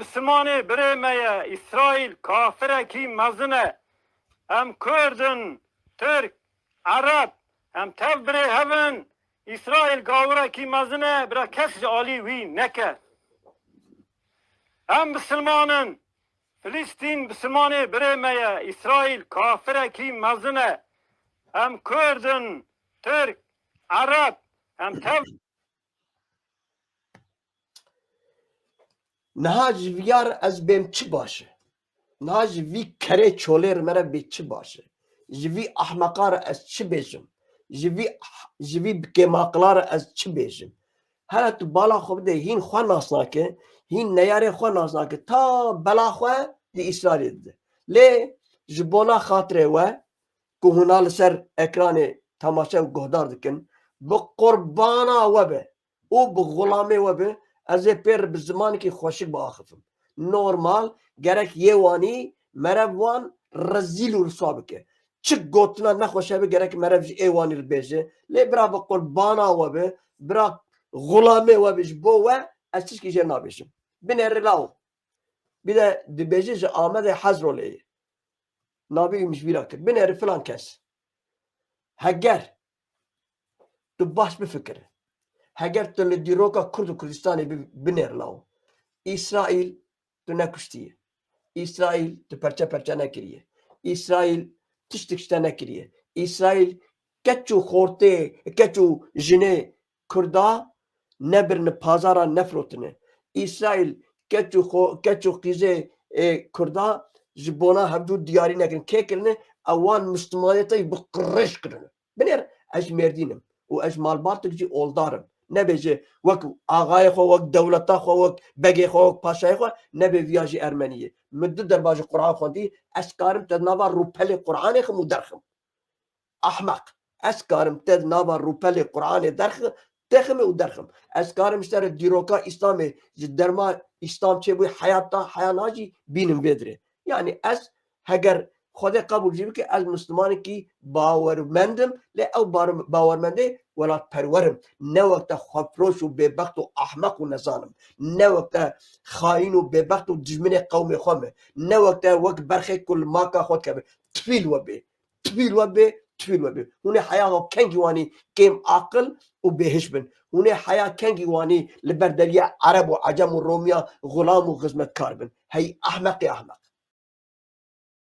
بسمانê birê me ye İsrail kafirekî mezin e. Em Kurdin, Türk, Arab, em tev birê hevin. İsrail gawirekî mezin e, bira kes ji alî wî neke. Em Müslümanin, Filistin Müslümanê birê me ye İsrail kafirekî mezin e. Em Kurdin, Türk, Arab, em tev Niha ji viyar ez bêm çi baş e? Niha ji vî kerê çolê re me re bê çi baş e? Ji vî ehmeqa re ez çi bêjim? Ji vî bikêmaqila re ez çi bêjim? Here tu bala xwe bide hîn xwe nas nake, hîn neyarê xwe nas nake, ta bela xwe di İsrailê dide. Lê ji bona xatirê we ku hûna li ser ekranê temaşe û guhdar dikin, bi qurbana we be û bi gulamê we be, ez ê pêr bi zimanekî xweşik biaxivim. Normal gerek yê wanî merev wan rezîl û riswa bike. Çi gotina nexweş hebe gerek merev ji ê wanî li bêje. Lê bira bi qurbana we be, bira gulamê we be ji bo we ez tişkî jê nabêjim. Binêrî law. Bir de dibêje ji Amedê Hezroleyê. Navê wî mijbîra kir. Binêrî filan kes. Heger tu baş bifikire. Heger tu li dîroka Kurd û Kurdistanê binêr law. İsraîl tu nekuştiye. İsraîl tu perçe perçe nekiriye. İsraîl tiştek ji te nekiriye. İsraîl keç û xortê, keç û jinê Kurda nebirine pazara nefrotine. İsraîl keç û qîzê Kurda ji bona hevdû diyarî nekirin. Kê kirine? Ewan Müslümaniyetê bi qirêj kirine. Binêr ez ji Mêrdînim û ez malbatek jî oldarim. Nebêje wek axayê xwe, wek dewleta xwe, wek begê xwe, wek paşayê xwe, nebê viya jî Ermeniyê. Min du derba ji Qur'an xwendî, ez karim te nava rûpelê Qur'anê xim û derxim. Ahmaq. Ez karim te nava rûpelê Qur'anê texim û derxim. Ez karim ji te re dîroka İslamê ji derma İslam çêbûyê heyata heya nacî bînim vê dirê. Yani ez heger Xwedê qebûl jî bike ez Müslümanekî bawermendim, lê ew bawermendê welatperwerim. Ne wek te xwefiroş û bêbext û ehmeq û nezanim. Ne wek te xayîn û bêbext û dijminê qewmê xwe me. Ne wek te wek berxê ku li maka xwe dikeve. Tifîl we bê. Tifîl we bê, tifîl we bê. Hûn ê heya xwe kengî wanî kêm aqil û bêhîş bin. Hûn ê heya kengî wanî li ber deriya Ereb û Ecem û Romiya gulam û xizmetkar bin. Hey ehmeqê ehmeq.